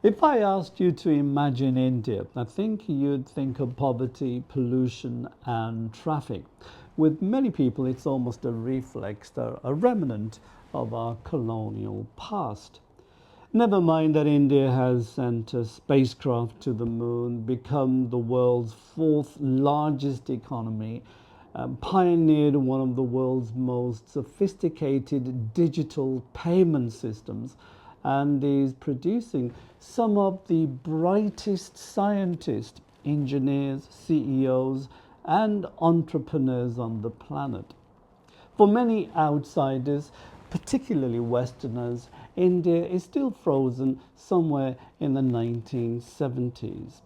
If I asked you to imagine India, I think you'd think of poverty, pollution, and traffic. With many people, it's almost a reflex, a remnant of our colonial past. Never mind that India has sent a spacecraft to the moon, become the world's fourth largest economy, pioneered one of the world's most sophisticated digital payment systems, and is producing some of the brightest scientists, engineers, CEOs, and entrepreneurs on the planet. For many outsiders, particularly Westerners, India is still frozen somewhere in the 1970s.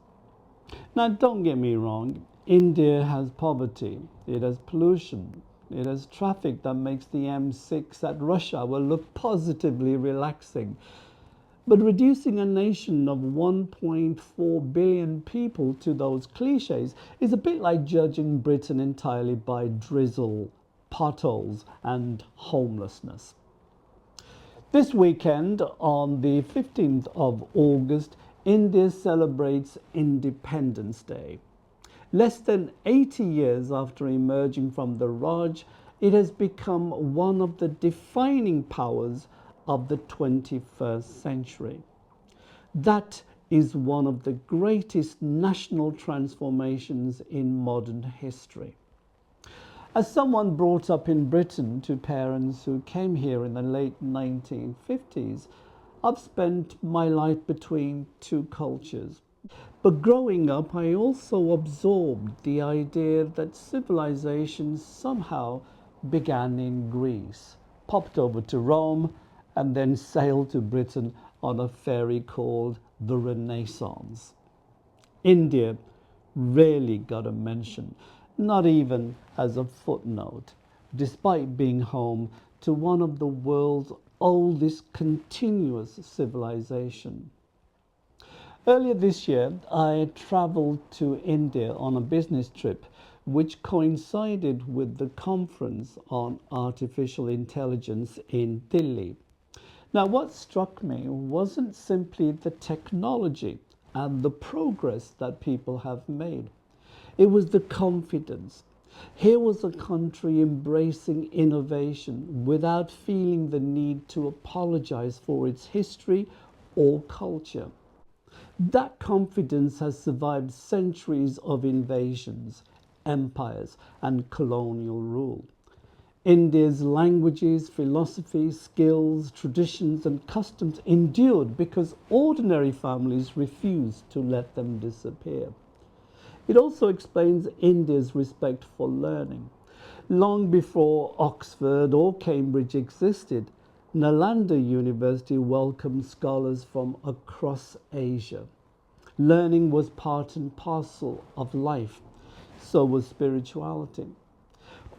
Now, don't get me wrong, India has poverty, it has pollution, it has traffic that makes the M6 at rush hour look positively relaxing. But reducing a nation of 1.4 billion people to those cliches is a bit like judging Britain entirely by drizzle, potholes, and homelessness. This weekend, on the 15th of August, India celebrates Independence Day. Less than 80 years after emerging from the Raj, it has become one of the defining powers of the 21st century. That is one of the greatest national transformations in modern history. As someone brought up in Britain to parents who came here in the late 1950s, I've spent my life between two cultures. But growing up, I also absorbed the idea that civilization somehow began in Greece, popped over to Rome, and then sailed to Britain on a ferry called the Renaissance. India rarely got a mention, not even as a footnote, despite being home to one of the world's oldest continuous civilization. Earlier this year, I traveled to India on a business trip, which coincided with the conference on artificial intelligence in Delhi. Now, what struck me wasn't simply the technology and the progress that people have made, it was the confidence. Here was a country embracing innovation without feeling the need to apologize for its history or culture. That confidence has survived centuries of invasions, empires, and colonial rule. India's languages, philosophies, skills, traditions, and customs endured because ordinary families refused to let them disappear. It also explains India's respect for learning. Long before Oxford or Cambridge existed, Nalanda University welcomed scholars from across Asia. Learning was part and parcel of life, so was spirituality.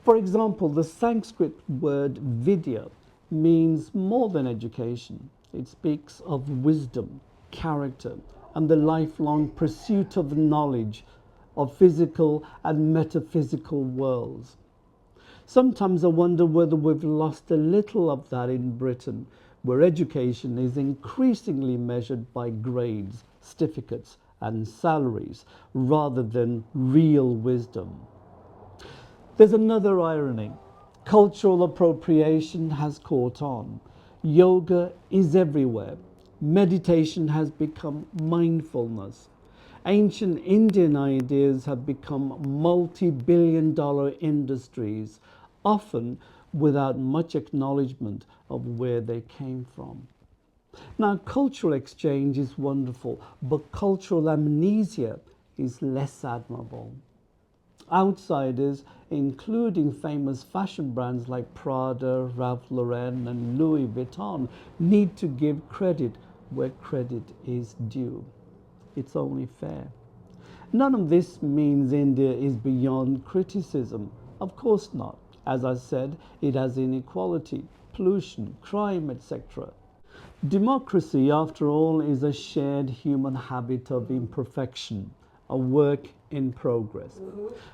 For example, the Sanskrit word vidya means more than education. It speaks of wisdom, character, and the lifelong pursuit of knowledge of physical and metaphysical worlds. Sometimes I wonder whether we've lost a little of that in Britain, where education is increasingly measured by grades, certificates, and salaries rather than real wisdom. There's another irony. Cultural appropriation has caught on. Yoga is everywhere. Meditation has become mindfulness. Ancient Indian ideas have become multi-billion-dollar industries, often without much acknowledgement of where they came from. Now, cultural exchange is wonderful, but cultural amnesia is less admirable. Outsiders, including famous fashion brands like Prada, Ralph Lauren, and Louis Vuitton, need to give credit where credit is due. It's only fair. None of this means India is beyond criticism. Of course not. As I said, it has inequality, pollution, crime, etc. Democracy, after all, is a shared human habit of imperfection, a work in progress.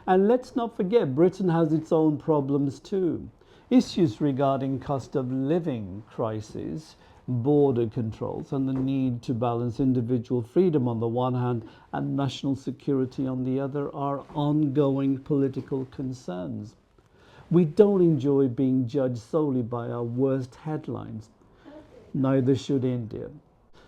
And let's not forget, Britain has its own problems too. Issues regarding cost of living crisis, border controls and the need to balance individual freedom on the one hand and national security on the other are ongoing political concerns. We don't enjoy being judged solely by our worst headlines. Neither should India.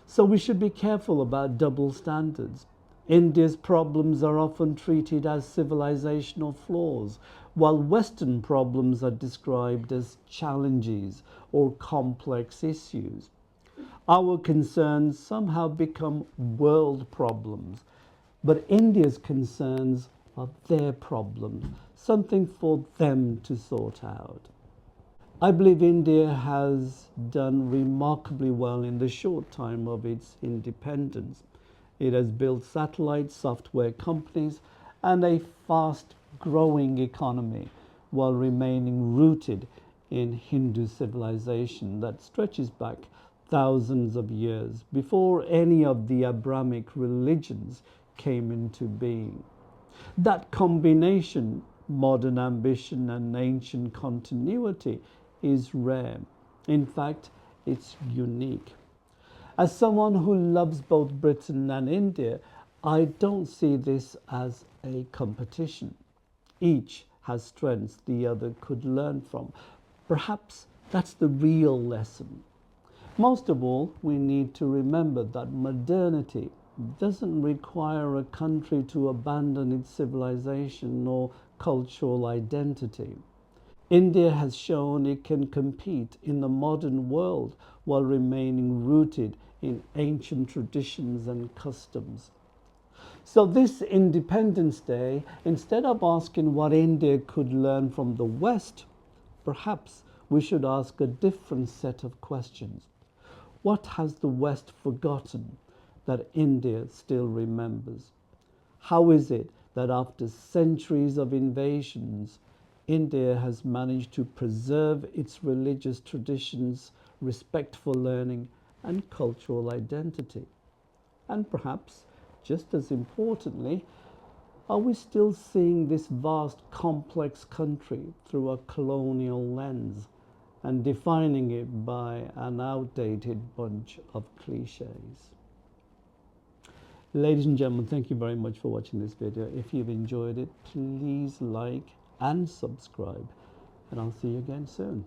So we should be careful about double standards. India's problems are often treated as civilizational flaws, while Western problems are described as challenges or complex issues. Our concerns somehow become world problems, but India's concerns are their problems, something for them to sort out. I believe India has done remarkably well in the short time of its independence. It has built satellite software companies and a fast growing economy while remaining rooted in Hindu civilization that stretches back thousands of years before any of the Abrahamic religions came into being. That combination, modern ambition and ancient continuity, is rare. In fact, it's unique. As someone who loves both Britain and India, I don't see this as a competition. Each has strengths the other could learn from. Perhaps that's the real lesson. Most of all, we need to remember that modernity doesn't require a country to abandon its civilization or cultural identity. India has shown it can compete in the modern world while remaining rooted in ancient traditions and customs. So, this Independence Day, instead of asking what India could learn from the West, perhaps we should ask a different set of questions. What has the West forgotten that India still remembers? How is it that after centuries of invasions, India has managed to preserve its religious traditions, respect for learning, and cultural identity? And perhaps, just as importantly, are we still seeing this vast, complex country through a colonial lens and defining it by an outdated bunch of cliches? Ladies and gentlemen, thank you very much for watching this video. If you've enjoyed it, please like and subscribe, and I'll see you again soon.